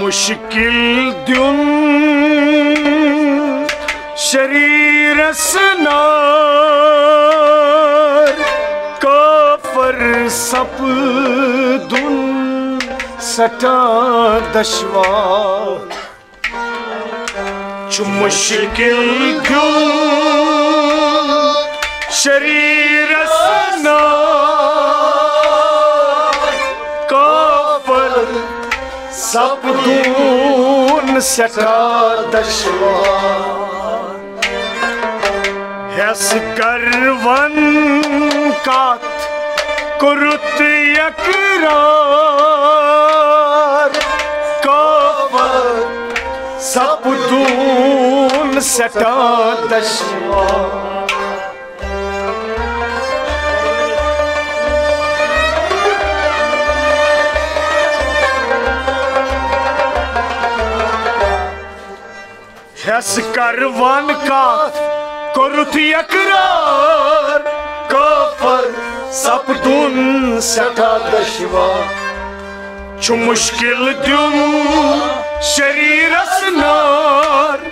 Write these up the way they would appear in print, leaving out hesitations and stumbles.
मुश्किल द्युन शरीरस नार काफर सपदुन सटा दशवा मुश्किल द्युन शरीरस नार काफर सपदून सटा दशवार हेस करवन कात कुरुत यकरार काफर सपदून सटा दशवार हेस करवन का कुरुत यकरार काफर सपदुन सटा दशवार छु मुश्किल द्युन शरीरस नार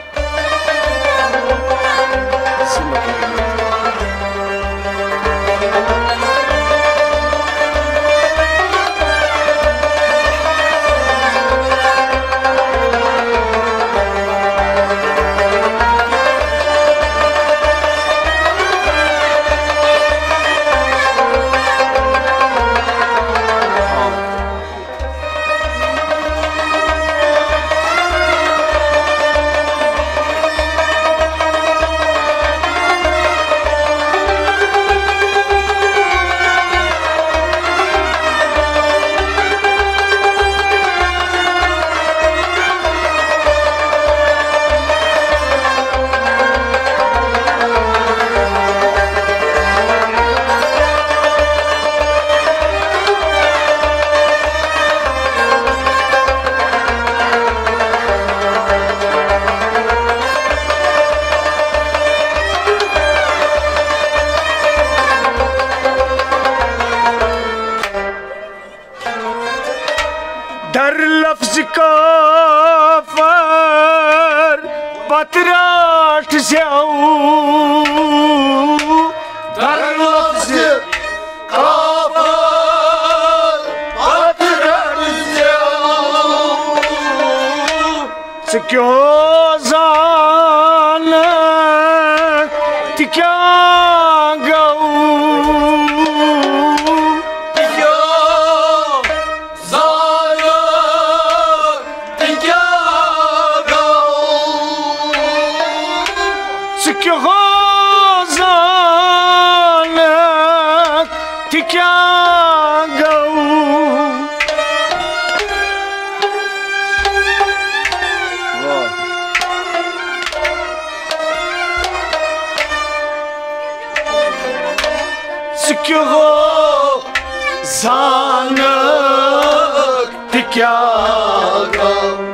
दर लफ्ज काफर पतराट जाऊं दर लफ्ज काफर पतराट जाऊं क्यों जान क्या क्या गऊ क्यों हो जानक क्या गऊ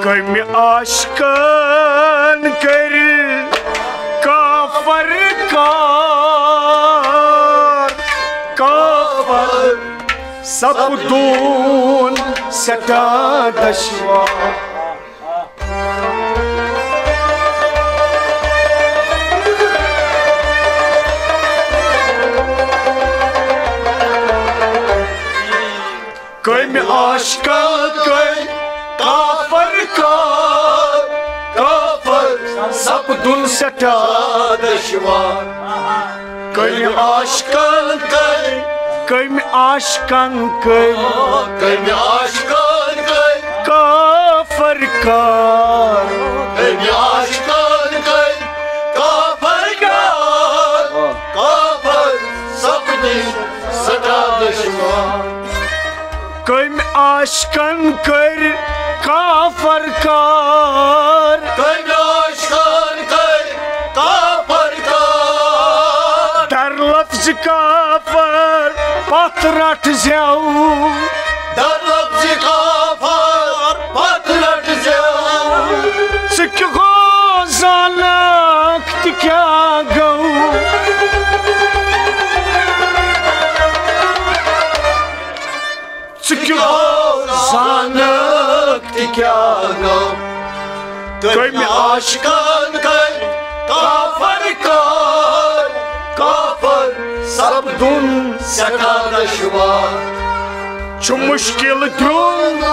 कम आशकन कर काफर काफर सपदून सटा दशवार कोई में आशका कोई काफर काफर सपदून सटा दशवार कोई आशकन कोई में आशकन कोई में आशकन काफर कोई में आशकन काफर काफर सपदून सटा दशवार कोई में आशकन कर काफर कोई में आशकन काफर दर लफ्ज काफर पतरट जाऊं दर लफ्ज काफर पतरट जाऊं सिख हो जानक क्या गऊ क्या गम तुम आशिकान कर काफर सपदुन सटा दुश्वार छु मुश्किल द्रुंग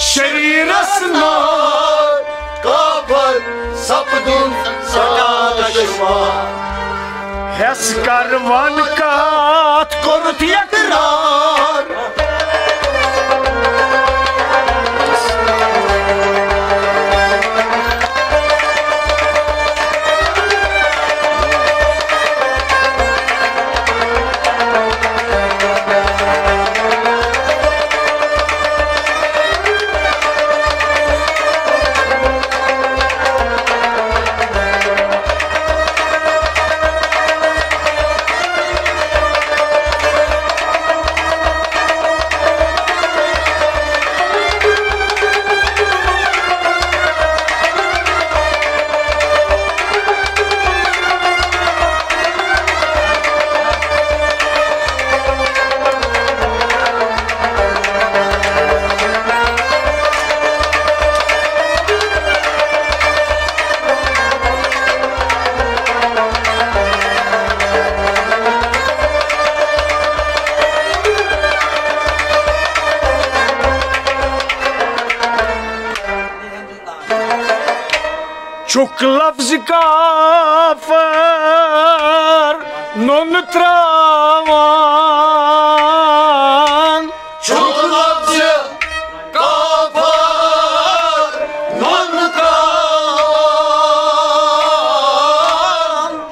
शरीरस नार काफर सपदुन सटा दुश्वार हेस करवन कात कोरुत यकरार चुक लफ्ज काफर नुन त्रावान चुक लफ्ज काफर नुन त्रावान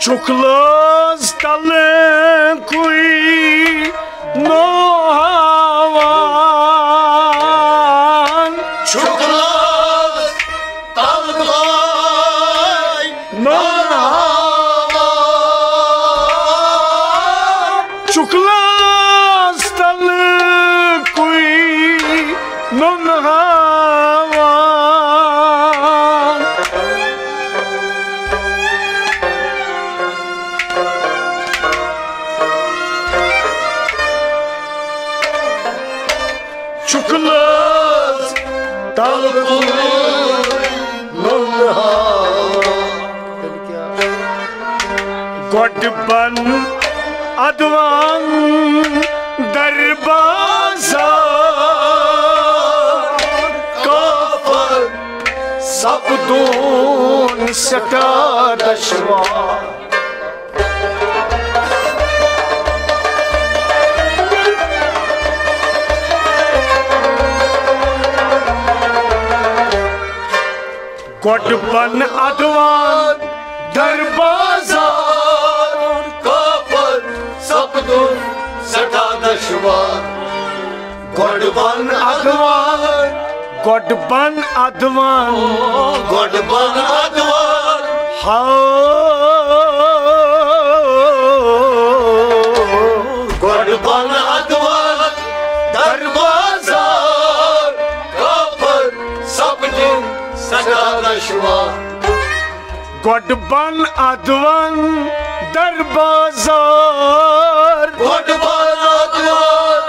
चुक लफ्ज तल कोई नो हवान चुक चुकला स्थल कोई नुन हवान चुकला स्थल कोई नुन हवान गोड बन अदवान दरबाज़ार काफर सपदुन सटा दुश्वार गोडबन अदवान दरबाज़ार काफर सपदुन सटा दुश्वार गोडबन अदवान गोडबन अदवान गोडबन अदवान गोडबन अदवान दरबाज़ार काफर सपदुन सटा दुश्वार गोडबन अदवान दरबाज़ार गोडबन अदवान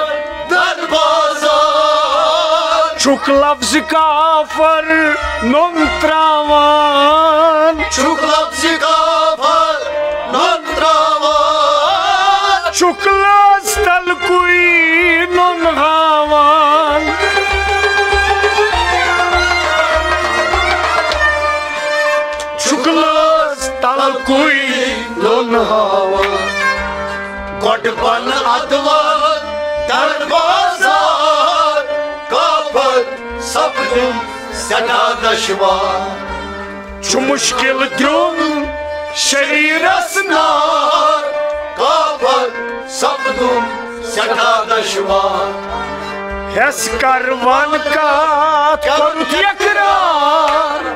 दरबाज़ार चुक लफ्ज काफर नुन त्रावान चुक लफ्ज काफर नुन त्रावान चुकला स्थल कोई नुन हवान चुकला स्थल कोई नुन हवान गोडबन अदवान दरबाज़ार काफर सपदुन सटा दुश्वार छु मुश्किल द्रुंग शरीरस नार काफर सपदुन सटा दुश्वार हेस करवन का कोरुत यकरार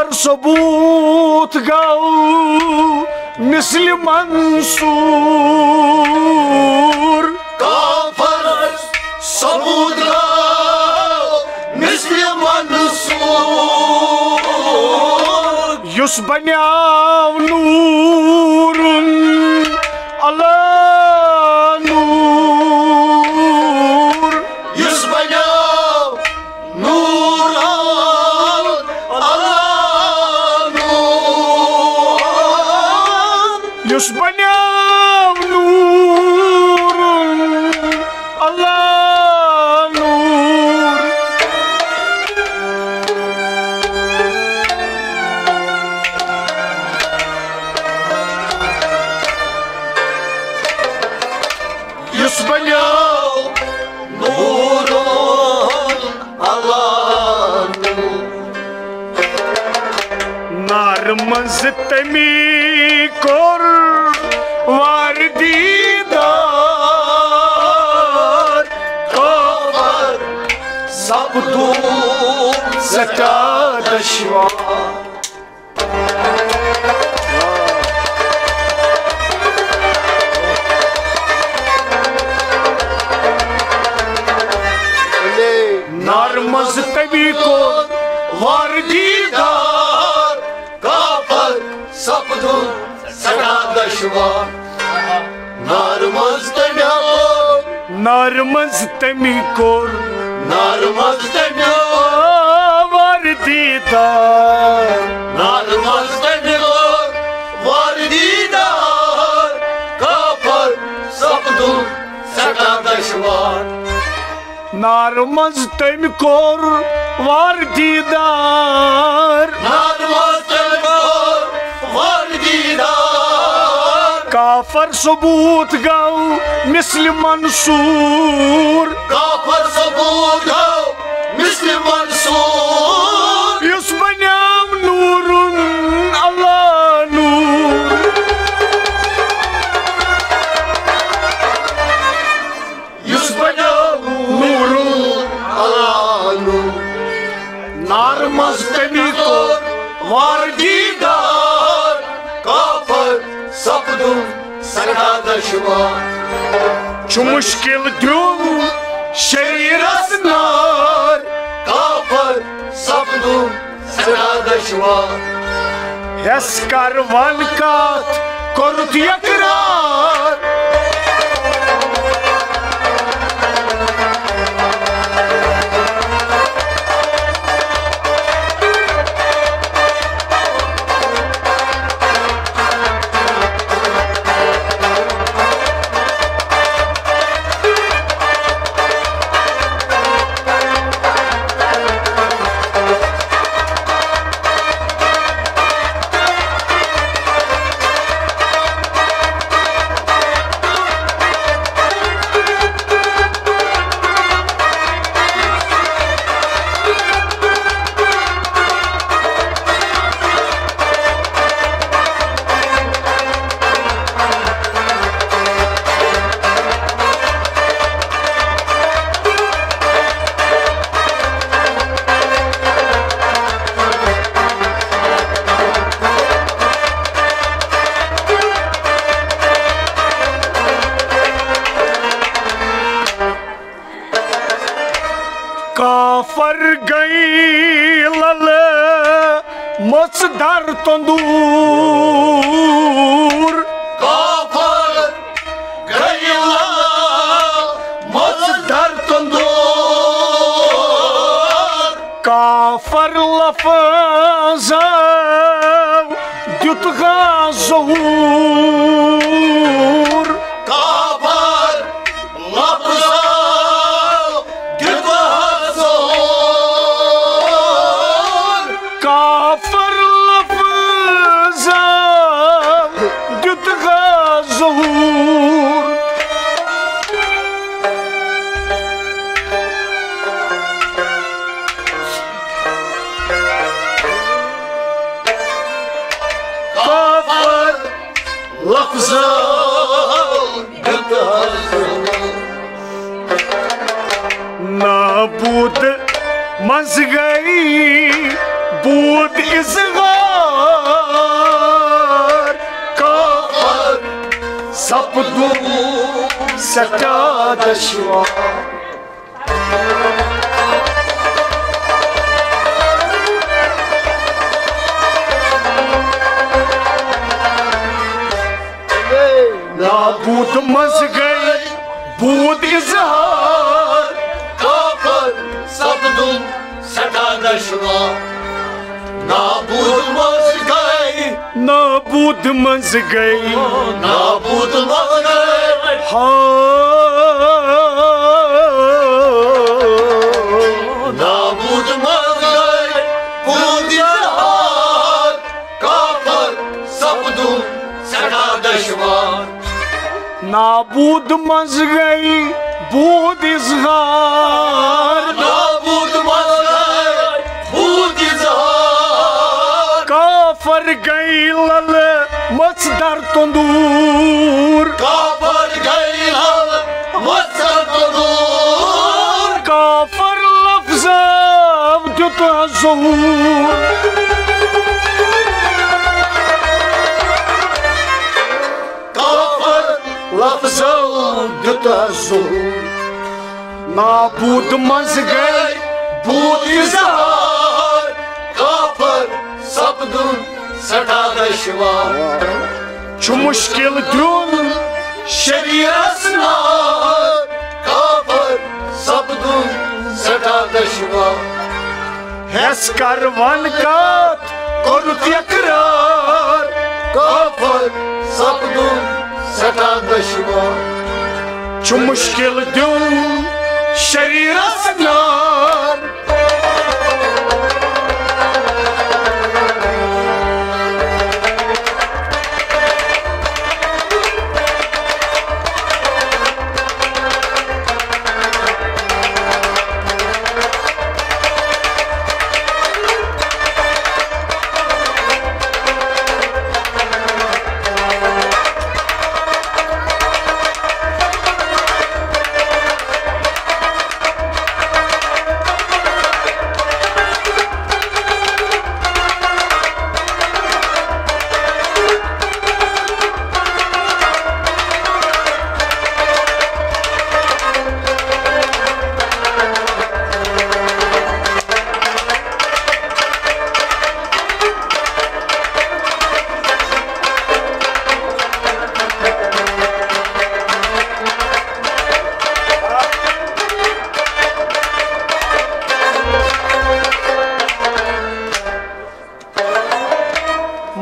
काफर सबूत गौ मिसल मंसूर काफर सबूत गौ मिसल मंसूर युस बन्याव नूरुन अला नूर युस बन्याव नूर अला नूर युस बन्याव नूरुन अला नूर युस बन्याव नूरुन अला नूर नार मंज तमी कोर वार दीदार काफर सपदू सचा दशवार नार मंज तमी कोर वार दीदार काफर सपदू सचा दशवार नार मंज तमी कोर वार दीदार नार मंज तमी कोर वार दीदार काफर सपदू सचा दशवार नार मंज तमी कोर वार दीदार काफर सबूत गौ मिसल मंसूर काफर सबूत गौ मिसल मंसूर युस बन्याव नूरुन अला नूर युस बन्याव नूरुन अला नूर नार मंज तमी कोर वार दीदार काफर सपदू सचा दशवार छु मुश्किल द्रुव शरीरस नार काफर सपदू सचा दशवार यस कर वन कात कोरुत यकरार काफर गई लल मचदार तंदूर काफर गई लल मचदार तंदूर काफर लफज द्युत ज़हूर काफर लफज काफर लफज द्युत ज़हूर काफर लफज द्युत नाबूद मंज गई بود از सटा दशवार नाबूद मज गए बूद इजहार काफर सपदुन सटा दशवार नाबूद मज गए नाबूद मज गए नाबूद मज गए नाबूद मज गए बूद इजहार काफर सपदुन सटा दशवार नाबूद मज गई बूद इजहार नाबूद मज गए बूद इजहार काफर गई लल मसदर तंदूर काफर गई लल मसदर तंदूर काफर लफ्ज़ दुत ज़हूर लफ्ज़ दुत ज़हूर नाबूद मज गए बूद इजहार काफर सपदुन सटा दशवार छु मुश्किल द्रुन शरीरस नार काफर सपदुन सटा दशवार हैस कर वन कात कुर्त इकरार काफर सपदुन सटा दशवार छु मुश्किल द्रुन शरीरस नार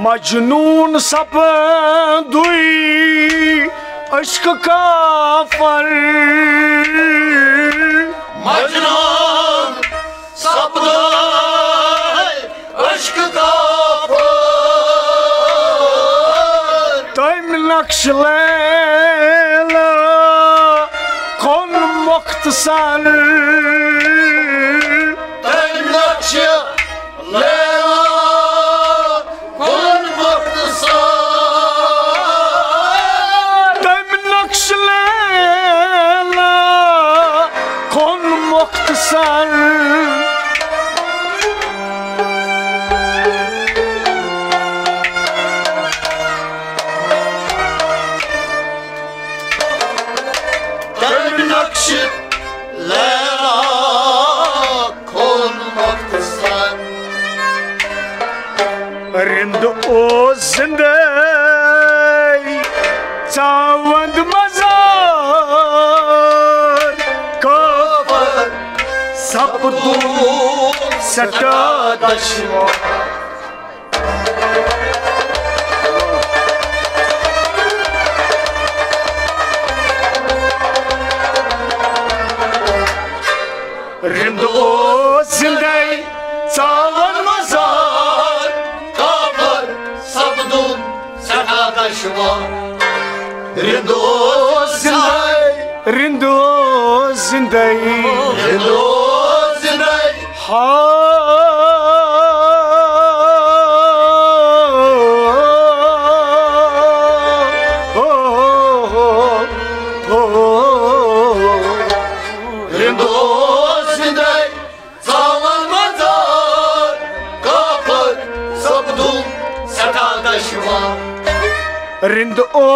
मजनून सब दुई अश्क काफर मजनून सब दुई अश्क काफर तम नक्श लैला कौन मुख्तसर तम नक्श रिंद ओ जिंदगी चावंद मज़ार काफर सपदुन सटा दशवार रिंद ओ जिंदगी चावंद मज़ार काफर सपदुन सटा दशवार रिंदो जिंदगी रिंदो जिंदगी रिंदो जिंदगी रिंदो जिंदगी चावल मजार काफर सपदुन सटा दशवार रिंद ओ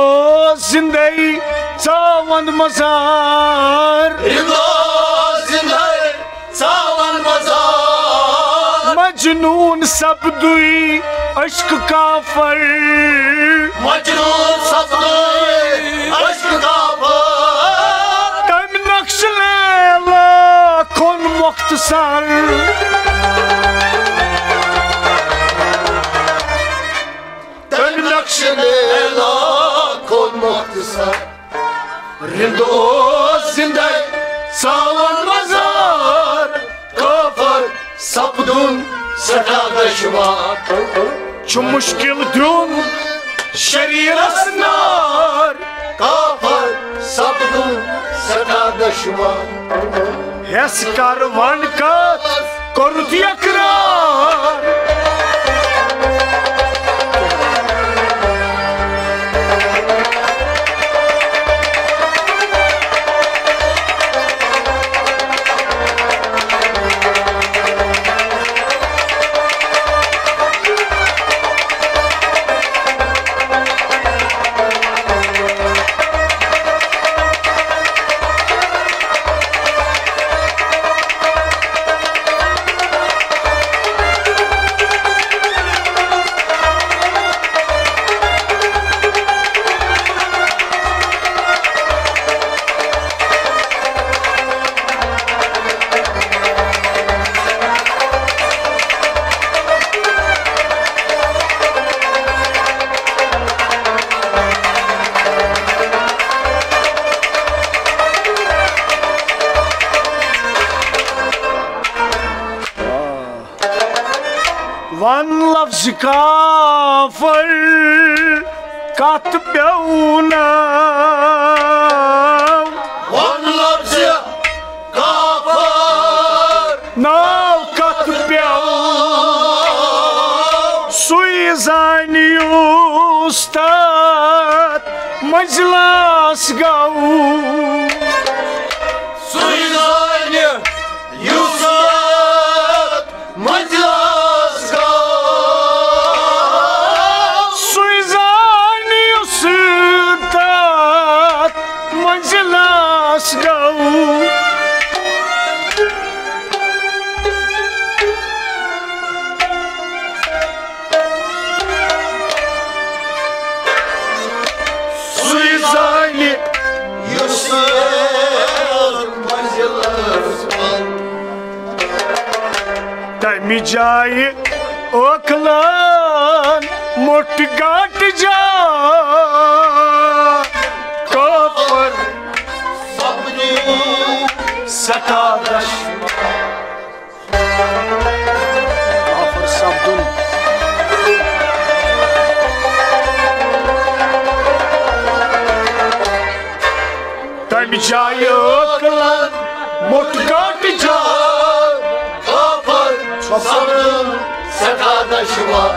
जिंदगी Savan mazar Rindozinay Savan mazar Majnun sabdui aşk kafir Majnun sabdui aşk kafir Tam nakşlela kon muhtasar Tam nakşlela kon muhtasar Rindozinday Savan mazar Kafir sapdun Sakadaşvar Çu mushkil dun şerir asnar Kafir sapdun Sakadaşvar Hes karvan kat korut yakrar One loves kafir kat pyauna One loves you Kafir Now kat pyauna Sui zani ustad Majlas gau Suizani Yusuf Majlaska Suizani ustad Majlas gau Suizani Yusuf Majlaska Tami jaye oklan mot gat ja kafir Sabdu sakadash kafir sabdun Tami jaye oklan mot gat ja Kafir Sabdu Sakadaşvar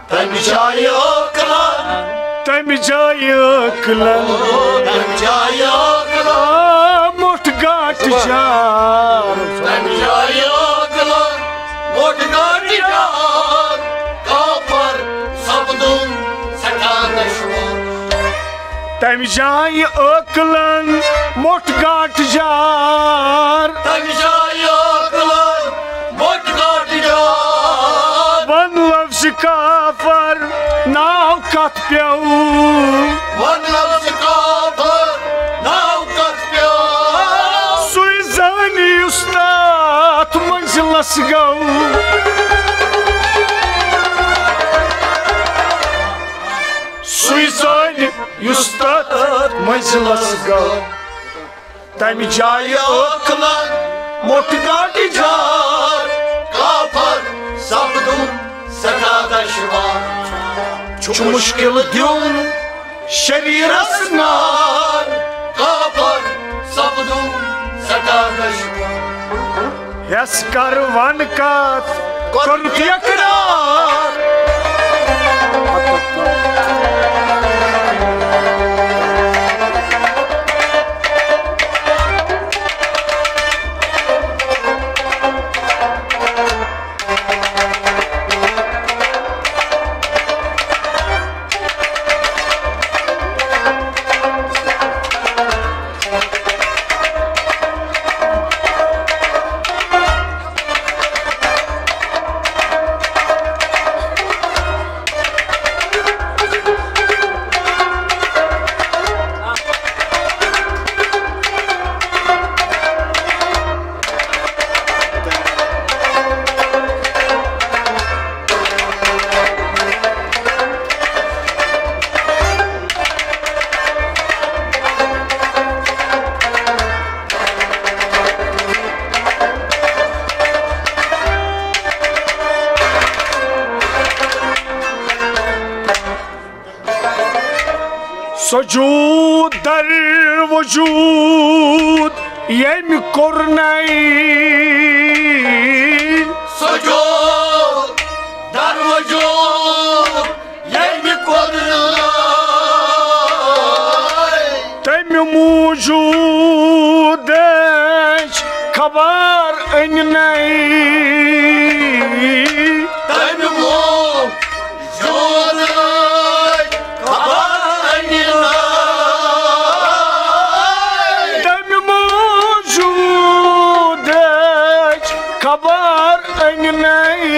Temcayı oklan Tami jaye oklan Temcayı oklan mot gat ja Temcayı oklan Motgadicar Kafir Sabdu Sakadaşvar Tami jaye oklan mot gat jar Temcayı oklan Motgadicar One loves kafir now kat pyaun One loves Kafir Now Katpya Suizani ustad manzilas gau Suizani ustad manzilas gau Tami jaye Oklan Motgadicar Kafir Sabdu Sakadaşvar Çu mushkil dun şerir asnar Kafir Sabdu Sakadaşvar Hes karvan kat korut yakrar सजूद दर वजूद यम कोरनाई सजूद दर वजूद यम कोरनाई तम मौजूद खबर अननाई तम मौजूद खबर अननाई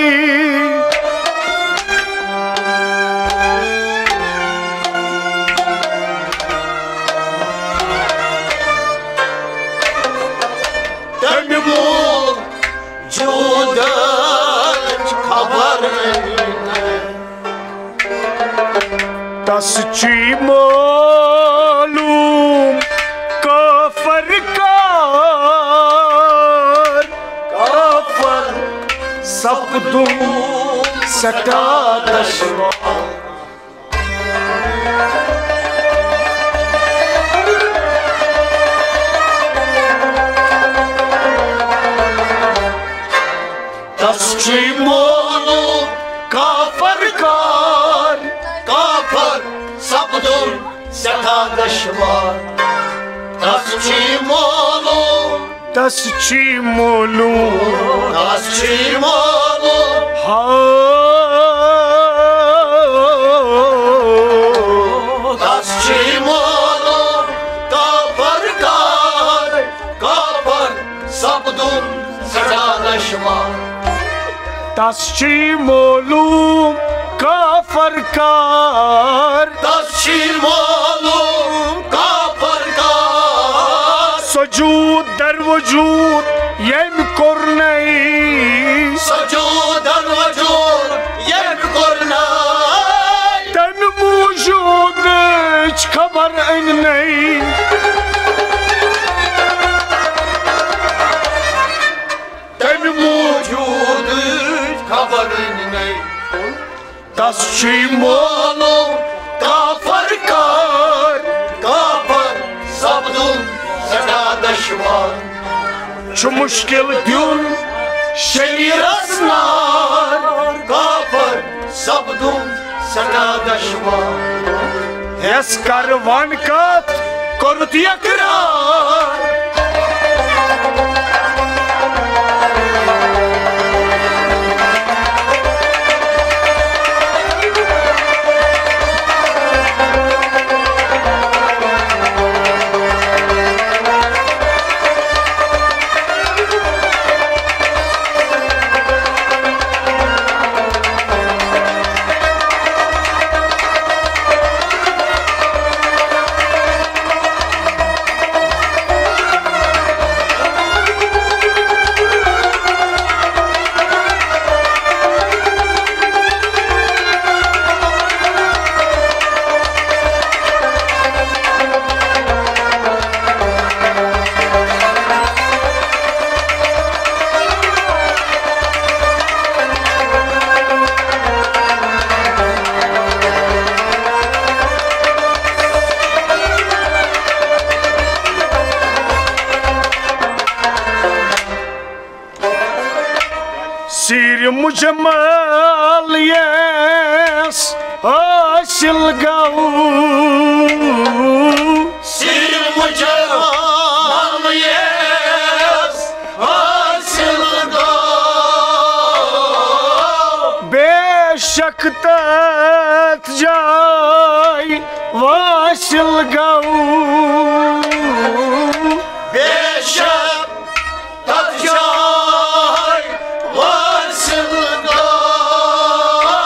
तम मौजूद खबर तस ची मालूम काफर सपदूं सटा दशवार तस्ची मालूम काफर सपदूं सटा दशवार तस्ची मालूम तस्ची मालूम तस्ची मालूम काफर सपदूं सटा दशवार तस्ची मालूम काफर तस्ची मालूम काफर सजूद दर वजूद यम कोरनाई सजूद दर वजूद यम कोरनाई तम मौजूद खबर अननाई तम मौजूद खबर अननाई तस्ची मालूम काफर सपदूं सटा दशवार छु मुश्किल द्युन शरीरस नार काफर सपदूं सटा दशवार यस करवान कत कोरुत यकरार सीर मुजमल यस हासिल गऊ सीर मुजमल यस हासिल गऊ बेशक तत जाय वासिल गऊ बेशक तत जाय वासिल गऊ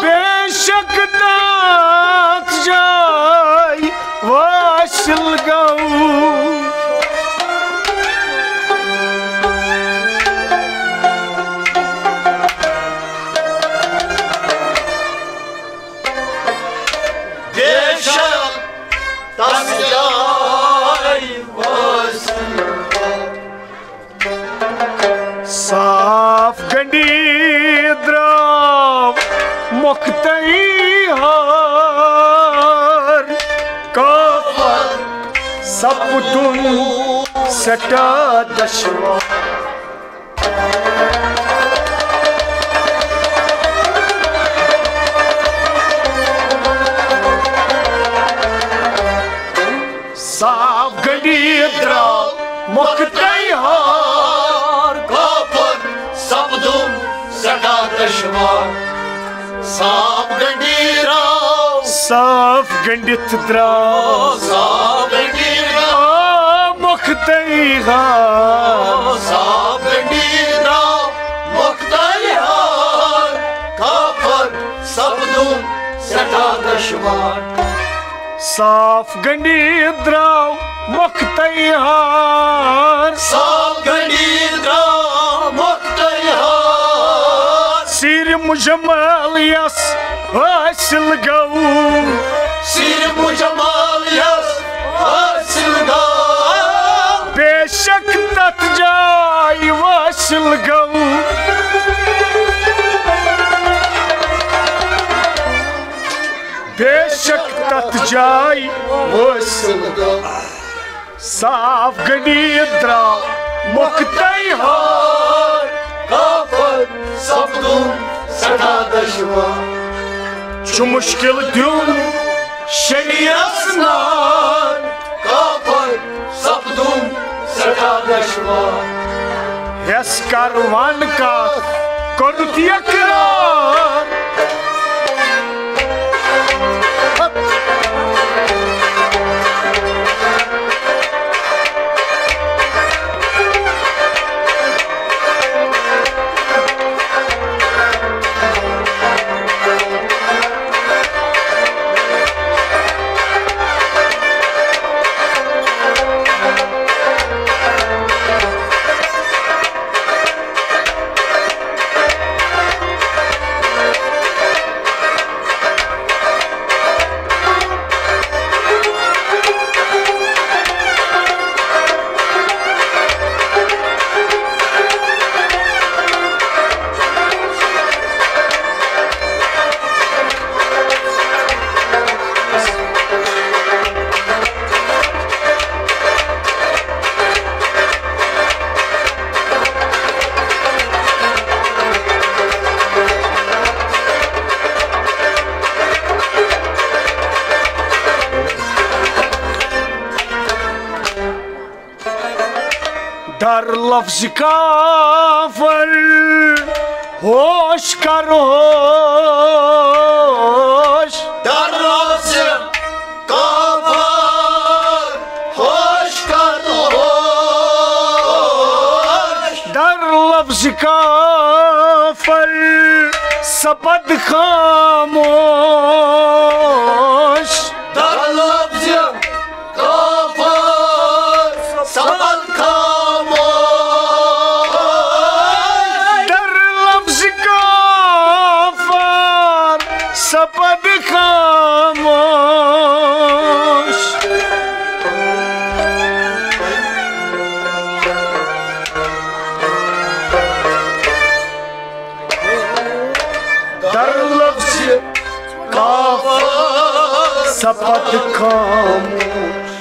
बेशक तत जाय वासिल गऊ साफ गंडी द्राव मुख्तई हार सपदुन सटा दशवार साफ गंडी द्राव मुक्तई हार काफर सपदुन सटा दशवार साफ गंडी द्राव साफ गंडित द्राव साफ गंडी मुक्तई हार साफ गंडी द्राव मुक्तई हार काफर सपदुन सटा दशवार साफ गंडी द्राव मुक्तई हार साफ गंडी द्राव मुक्तई हार सिर मुजम्मल यस हासिल गऊ सिर मुजम्मल यस हासिल गऊ बेशक तत जाय वासिल गऊ बेशक तत जाय वासिल गऊ साफ गंडी द्राव मुक्तई हार काफर सपदुन सटा दशवार छु मुश्किल द्युन शरीयस नार काफर सपदुन सटा दशवार यस कारवान का कोरुत यकरार दर लफ्ज काफर होश कर होश दर लफ्ज काफर होश कर होश दर लफ्ज काफर सपद खामोश दर लफ्ज काफर सपद सपद खामोश दर लफ्ज काफर सपद खामोश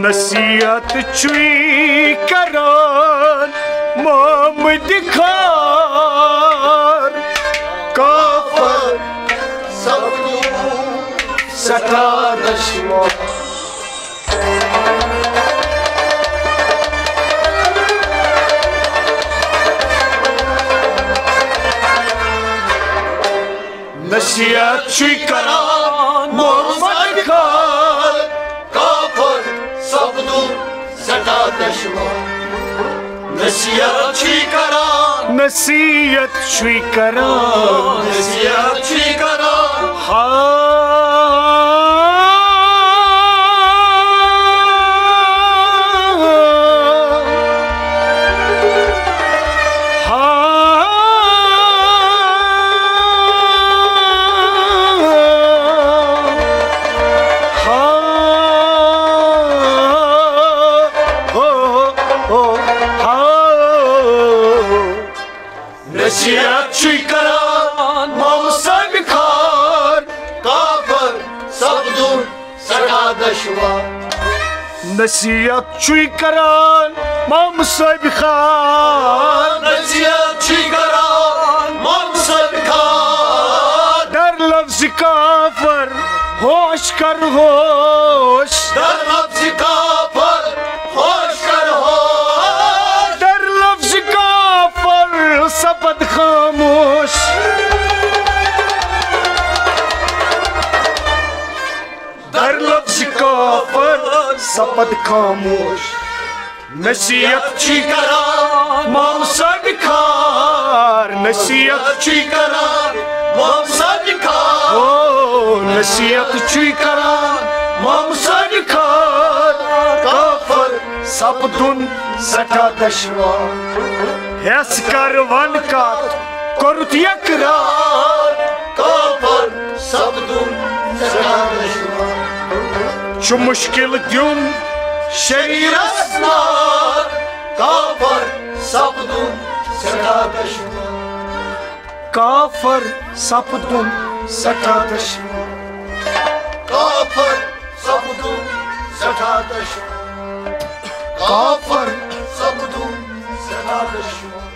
नसीहत चुई करन मोम दिखार काफर सपदुन सटा दशवार नसीहत चुई करन मोम दिखार काफर सपदुन सटा दशवार नसीहत चुई करन नसीहत चुई करन नसीहत चुई करन नसीहत चुई करन मोम सग खार دشوار نصیحت چوی کران مام صاحب خان نصیحت چی کران مام صاحب خان در لفظ کافر ہوش کر ہوش در لفظ کافر ہوش کر ہوش در لفظ کافر سپد خاموش در لفظ کافر سپد خاموش نصیحت چی کران مام صاحب خان نصیحت چی کران مام صاحب خان او نصیحت چی کران مام صاحب خان کافر سپدن سٹھا دشوار ہیس کر ون کات کرت یکرار کافر سپدن سٹھا دشوار چھ مشکل دیون شریرس نار کافر سپدن سٹھا دشوار کافر سپدن سٹھا دشوار کافر سپدن سٹھا دشوار کافر سپدن سٹھا دشوار